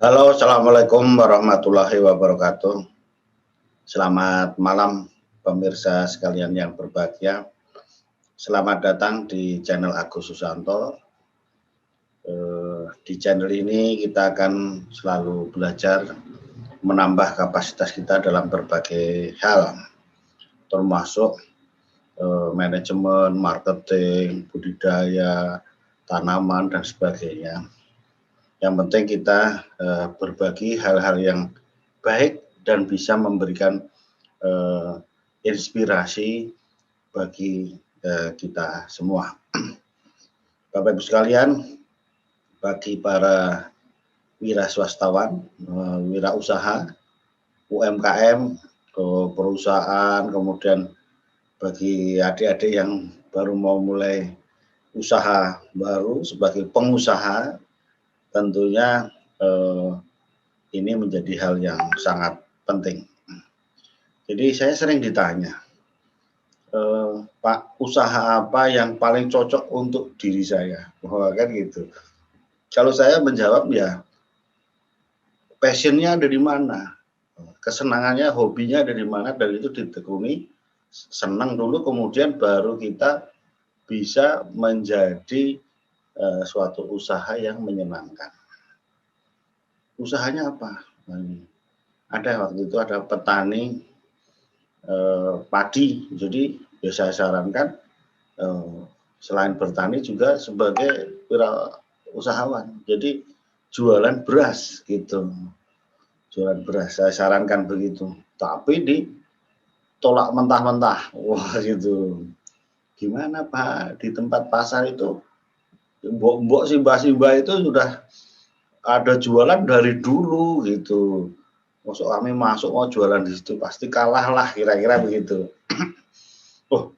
Halo, assalamualaikum warahmatullahi wabarakatuh. Selamat malam, pemirsa sekalian yang berbahagia. Selamat datang di channel Agus Susanto. Di channel ini kita akan selalu belajar menambah kapasitas kita dalam berbagai hal, termasuk manajemen, marketing, budidaya, tanaman, dan sebagainya. Yang penting kita berbagi hal-hal yang baik dan bisa memberikan inspirasi bagi kita semua. Bapak Ibu sekalian, bagi para wira swastawan, wira usaha, UMKM, perusahaan, kemudian bagi adik-adik yang baru mau mulai usaha baru sebagai pengusaha, tentunya ini menjadi hal yang sangat penting. Jadi saya sering ditanya, Pak, usaha apa yang paling cocok untuk diri saya? Wah, kan gitu. Kalau saya menjawab ya, passionnya ada di mana, kesenangannya, hobinya ada di mana, dan itu ditekuni, senang dulu, kemudian baru kita bisa menjadi suatu usaha yang menyenangkan. Usahanya apa? Ada waktu itu ada petani padi, jadi ya saya sarankan selain bertani juga sebagai wirausahawan, jadi jualan beras gitu, jualan beras saya sarankan begitu, tapi ditolak mentah-mentah. Wah gitu, gimana Pak, di tempat pasar itu mbok-mbok simbah-simbah itu sudah ada jualan dari dulu gitu, masuk kami masuk mau jualan di situ pasti kalah lah, kira-kira begitu. Oh,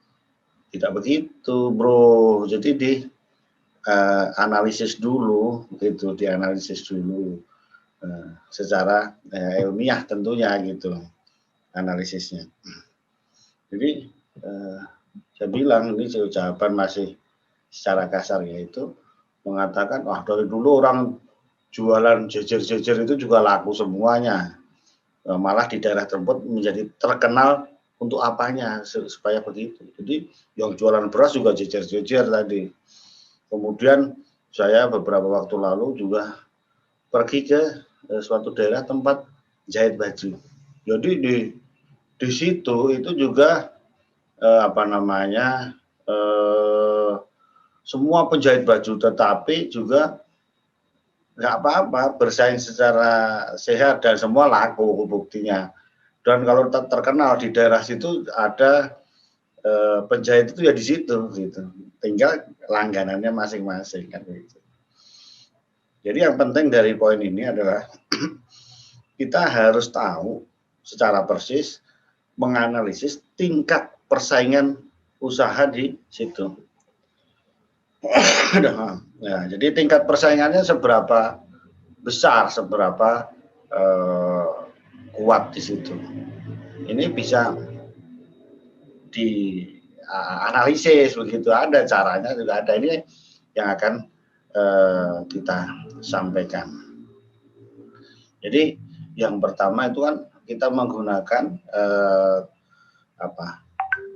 tidak begitu bro, jadi di analisis dulu gitu, dianalisis dulu secara ilmiah tentunya gitu analisisnya. Jadi saya bilang ini jawaban masih secara kasar, yaitu mengatakan wah dari dulu orang jualan jejer-jejer itu juga laku semuanya, malah di daerah tersebut menjadi terkenal untuk apanya supaya begitu. Jadi yang jualan beras juga jejer-jejer tadi. Kemudian saya beberapa waktu lalu juga pergi ke suatu daerah tempat jahit baju. Jadi di situ itu juga semua penjahit baju, tetapi juga nggak apa-apa, bersaing secara sehat dan semua laku buktinya. Dan kalau terkenal di daerah situ ada penjahit itu ya di situ gitu, tinggal langganannya masing-masing kan begitu. Jadi yang penting dari poin ini adalah kita harus tahu secara persis, menganalisis tingkat persaingan usaha di situ. Nah, jadi tingkat persaingannya seberapa besar, seberapa kuat di situ. Ini bisa dianalisis begitu, ada caranya juga ada. Ini yang akan kita sampaikan. Jadi yang pertama itu kan kita menggunakan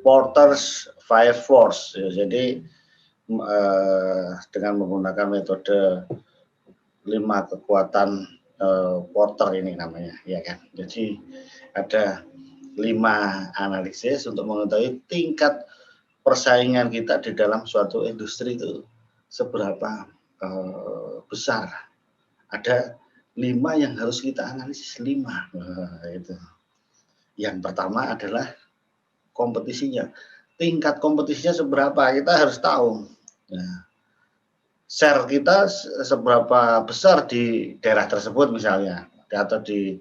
Porter's Five Force. Jadi dengan menggunakan metode 5 kekuatan Porter ini namanya, ya kan. Jadi ada 5 analisis untuk mengetahui tingkat persaingan kita di dalam suatu industri itu seberapa besar. Ada 5 yang harus kita analisis, 5. Itu. Yang pertama adalah kompetisinya. Tingkat kompetisinya seberapa, kita harus tahu. Nah, share kita seberapa besar di daerah tersebut misalnya, atau di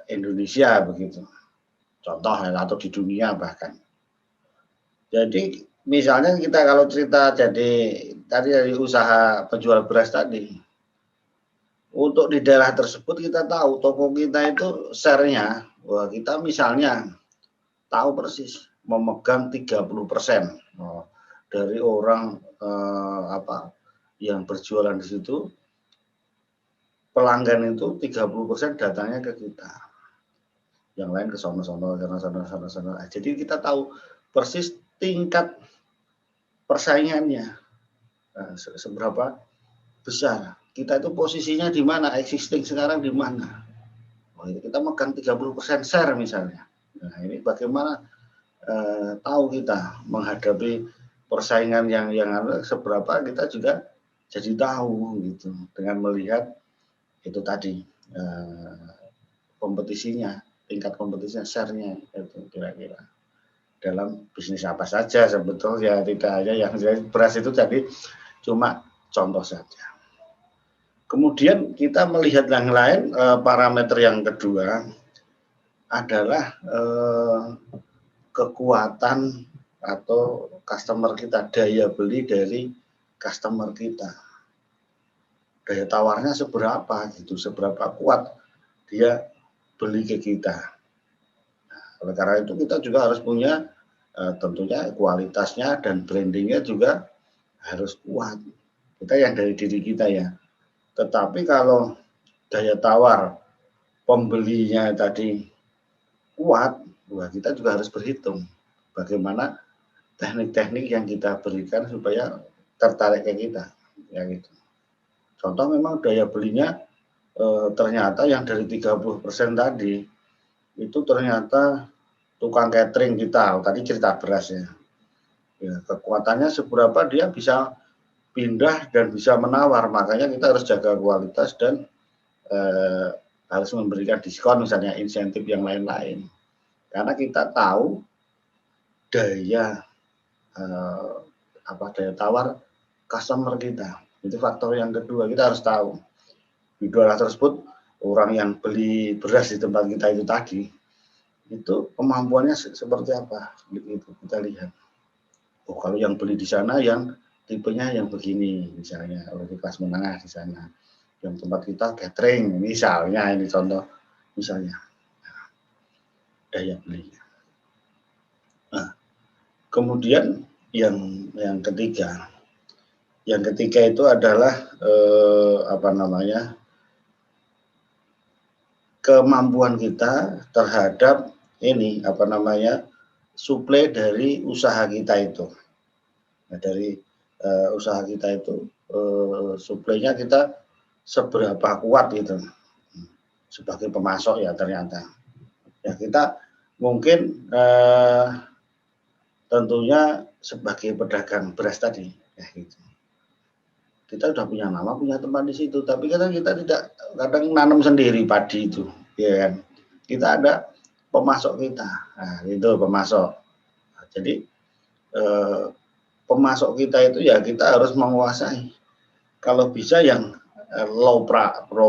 Indonesia begitu. Contoh atau di dunia bahkan. Jadi misalnya kita kalau cerita jadi tadi dari usaha penjual beras tadi, untuk di daerah tersebut kita tahu toko kita itu share-nya, wah kita misalnya tahu persis memegang 30% dari orang yang berjualan di situ pelanggan itu 30% datangnya ke kita. Yang lain ke sono-sono. Jadi kita tahu persis tingkat persaingannya. Nah, seberapa besar. Kita itu posisinya di mana, existing sekarang di mana. Oh, kita megang 30% share misalnya. Nah, ini bagaimana tahu kita menghadapi persaingan yang seberapa kita juga jadi tahu gitu dengan melihat itu tadi kompetisinya, tingkat kompetisinya, share-nya itu kira-kira dalam bisnis apa saja sebetulnya, tidak hanya yang beras itu tadi cuma contoh saja. Kemudian kita melihat yang lain, parameter yang kedua adalah kekuatan atau customer kita, daya beli dari customer kita. Daya tawarnya seberapa gitu, seberapa kuat dia beli ke kita. Nah, oleh karena itu kita juga harus punya tentunya kualitasnya dan brandingnya juga harus kuat. Kita yang dari diri kita ya. Tetapi kalau daya tawar pembelinya tadi kuat, wah kita juga harus berhitung bagaimana teknik-teknik yang kita berikan supaya tertarik ke kita, ya gitu. Contoh memang daya belinya ternyata yang dari 30% tadi itu ternyata tukang catering kita, tadi cerita beras ya. Ya, kekuatannya seberapa dia bisa pindah dan bisa menawar, makanya kita harus jaga kualitas dan harus memberikan diskon misalnya, insentif yang lain-lain. Karena kita tahu daya daya tawar customer kita. Itu faktor yang kedua, kita harus tahu. Di 200 tersebut orang yang beli beras di tempat kita itu tadi, itu kemampuannya seperti apa? Itu kita lihat. Oh, kalau yang beli di sana yang tipenya yang begini, misalnya kalau di kelas menengah di sana, yang tempat kita catering, misalnya ini contoh, misalnya daya beli. Nah, kemudian yang ketiga itu adalah kemampuan kita terhadap ini suplai dari usaha kita itu. Nah, dari usaha kita itu suplainya kita seberapa kuat gitu sebagai pemasok ya ternyata. Ya kita mungkin tentunya sebagai pedagang beras tadi ya gitu. Kita sudah punya nama, punya tempat di situ, tapi kita tidak kadang nanam sendiri padi itu, ya kan. Kita ada pemasok kita, nah, itu pemasok. Nah, jadi pemasok kita itu ya kita harus menguasai. Kalau bisa yang low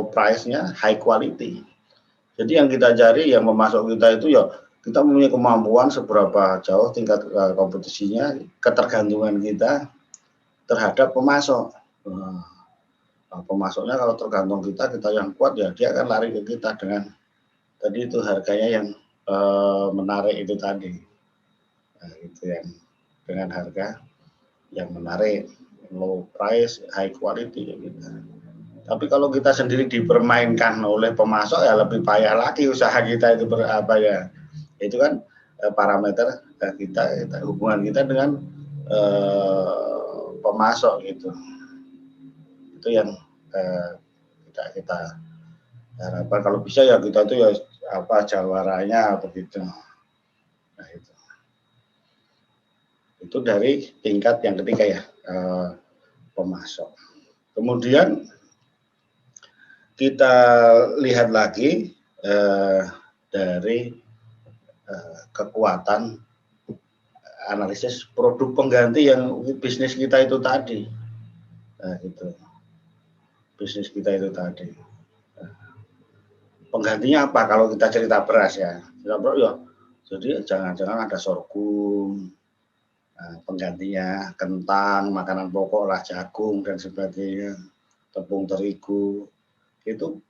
price-nya, high quality. Jadi yang kita cari, yang pemasok kita itu ya kita mempunyai kemampuan seberapa jauh tingkat kompetisinya, ketergantungan kita terhadap pemasok. Nah, pemasoknya kalau tergantung kita yang kuat ya dia akan lari ke kita dengan tadi itu harganya yang menarik itu tadi. Nah, itu yang dengan harga yang menarik, low price, high quality gitu. Tapi kalau kita sendiri dipermainkan oleh pemasok ya lebih payah lagi usaha kita itu itu kan parameter kita hubungan kita dengan pemasok gitu. Itu yang kita harapkan kalau bisa ya kita itu ya jawaranya begitu. Nah, itu dari tingkat yang ketiga ya, pemasok. Kemudian kita lihat lagi dari kekuatan analisis produk pengganti yang bisnis kita itu tadi. Nah, gitu. Bisnis kita itu tadi. Penggantinya apa kalau kita cerita beras ya? Jadi jangan-jangan ada sorghum, penggantinya kentang, makanan pokok lah jagung dan sebagainya, tepung terigu. Itu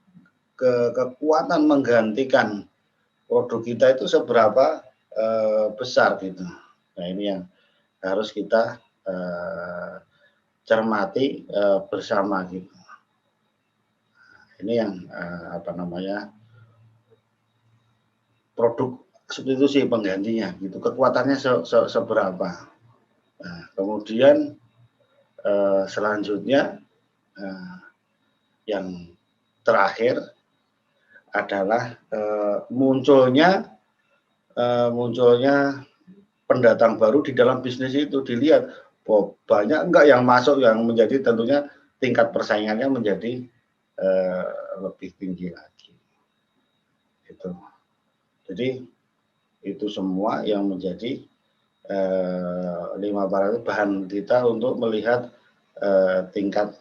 kekuatan menggantikan produk kita itu seberapa besar gitu. Nah, ini yang harus kita cermati bersama gitu. ini yang apa namanya, produk substitusi penggantinya gitu, kekuatannya seberapa. Nah, kemudian selanjutnya yang terakhir adalah munculnya pendatang baru di dalam bisnis itu. Dilihat banyak enggak yang masuk, yang menjadi tentunya tingkat persaingannya menjadi lebih tinggi lagi. Itu. Jadi itu semua yang menjadi 5 parameter bahan kita untuk melihat tingkat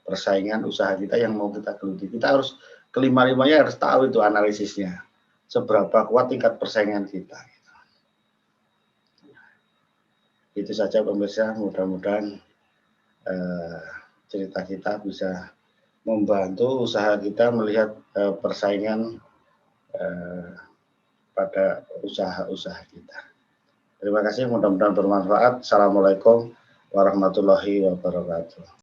persaingan usaha kita yang mau kita geluti. Kita harus kelima-limanya harus tahu itu analisisnya, seberapa kuat tingkat persaingan kita. Itu saja pemirsa, mudah-mudahan cerita kita bisa membantu usaha kita melihat persaingan pada usaha-usaha kita. Terima kasih, mudah-mudahan bermanfaat. Assalamualaikum warahmatullahi wabarakatuh.